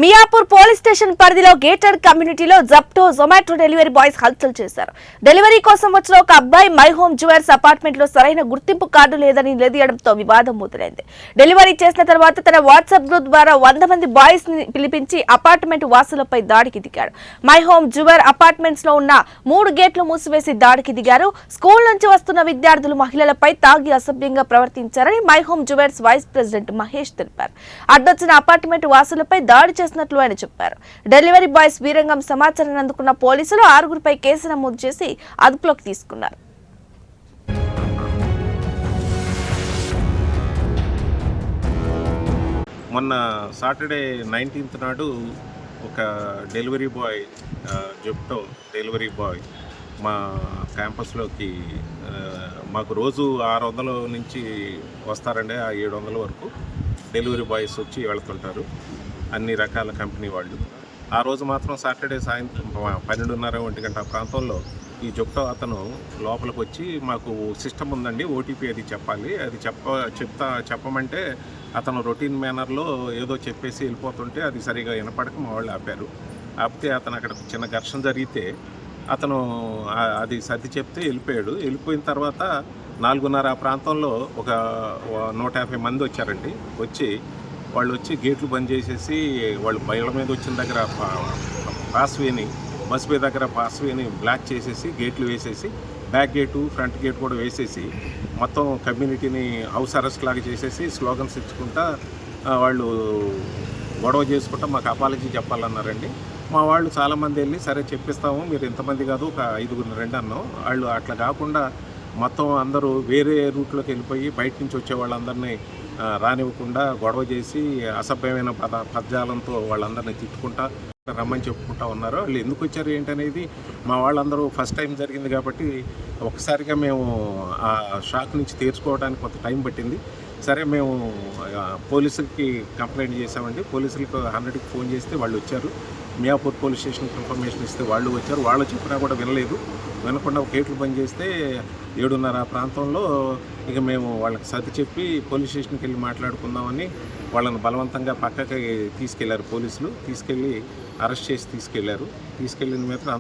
Miyapur police station పరిధిలో gated కమ్యూనిటీలో Zepto Zomato delivery boys హల్చల్ చేశారు. డెలివరీ కోసం వచ్చిన ఒక అబ్బాయి మై హోమ్ జ్యువెల్స్ అపార్ట్మెంట్ లో సరైన గుర్తింపు కార్డు లేదని నిలదీయడంతో వివాదం మొదలైంది. డెలివరీ చేసిన తర్వాత తన వాట్సాప్ గ్రూప్ ద్వారా 100 మంది బాయ్స్ ని పిలిపించి అపార్ట్మెంట్ వాసులపై దాడికి దిగాడు. మై హోమ్ జ్యువెల్ అపార్ట్మెంట్స్ లో ఉన్న 3 గేట్లు మూసివేసి దాడికి దిగారు. స్కూల్ నుంచి వస్తున్న విద్యార్థులు మహిళలపై తాగి అసభ్యంగా ప్రవర్తించారని my home jewels vice president Mahesh తెలిపారు. అడ్డొచ్చిన అపార్ట్మెంట్ వాసులపై దాడి చేసినట్లు ఆయన చెప్పారు. డెలివరీ బాయ్స్ వీరంగం సమాచారాన్ని అందుకున్న పోలీసులు 6గురిపై కేసు నమోదు చేసి అదుపులోకి తీసుకున్నారు. మొన్న సాటర్డే 19th నాడు ఒక delivery boy Zepto delivery boy మా క్యాంపస్లోకి మాకు రోజు 600 నుంచి వస్తారండి. ఆ 700 వరకు డెలివరీ బాయ్స్ వచ్చి వెళ్తుంటారు, అన్ని రకాల కంపెనీ వాళ్ళు. ఆ రోజు మాత్రం సాటర్డే సాయంత్రం 12:30 1 గంట ప్రాంతంలో ఈ జెప్టో అతను లోపలికి వచ్చి మాకు సిస్టమ్ ఉందండి, ఓటీపీ అది చెప్పాలి, అది చెప్పమంటే అతను రొటీన్ మేనర్లో ఏదో చెప్పేసి వెళ్ళిపోతుంటే అది సరిగా వినపడక మా వాళ్ళు ఆపితే అతను అక్కడ చిన్న ఘర్షణ జరిగితే అతను అది సర్ది చెప్తే వెళ్ళిపోయాడు. వెళ్ళిపోయిన తర్వాత 4:30 ఆ ప్రాంతంలో ఒక 150 మంది వచ్చారండి. వాళ్ళు వచ్చి గేట్లు బంద్ చేసేసి వాళ్ళు బయళ్ళ మీద వచ్చిన దగ్గర పాస్వేని బస్వే దగ్గర పాస్వేని బ్లాక్ చేసేసి గేట్లు వేసేసి బ్యాక్ గేటు ఫ్రంట్ గేట్ కూడా వేసేసి మొత్తం కమ్యూనిటీని హౌస్ అరెస్ట్ లాగా చేసేసి స్లోగన్స్ ఇచ్చుకుంటా వాళ్ళు గొడవ చేసుకుంటా మాకు అపాలజీ చెప్పాలన్నారండి. మా వాళ్ళు చాలామంది వెళ్ళి సరే చెప్పిస్తాము, మీరు ఇంతమంది కాదు ఒక 5గురు రండి అన్నాం. వాళ్ళు అట్లా కాకుండా మొత్తం అందరూ వేరే రూట్లోకి వెళ్ళిపోయి బయట నుంచి వచ్చే వాళ్ళందరినీ రానివ్వకుండా గొడవ చేసి అసభ్యమైన పదజాలంతో వాళ్ళందరినీ తిట్టుకుంటా రమ్మని చెప్పుకుంటా ఉన్నారు. వాళ్ళు ఎందుకు వచ్చారు ఏంటనేది మా వాళ్ళందరూ ఫస్ట్ టైం జరిగింది కాబట్టి ఒకసారిగా మేము ఆ షాక్ నుంచి తీర్చుకోవడానికి కొంత టైం పట్టింది. సరే మేము పోలీసులకి కంప్లైంట్ చేసామండి. పోలీసులకు 100కి ఫోన్ చేస్తే వాళ్ళు వచ్చారు. మియాపూర్ పోలీస్ స్టేషన్కి ఇన్ఫర్మేషన్ ఇస్తే వాళ్ళు వచ్చారు. వాళ్ళు చెప్పినా కూడా వినకుండా గేట్లు బంద్ చేస్తే 7:30 ప్రాంతంలో ఇక మేము వాళ్ళకి సర్ది చెప్పి పోలీస్ స్టేషన్కి వెళ్ళి మాట్లాడుకుందామని వాళ్ళని బలవంతంగా పక్కకి తీసుకెళ్లారు పోలీసులు. తీసుకెళ్ళి అరెస్ట్ చేసి తీసుకెళ్లిన మీద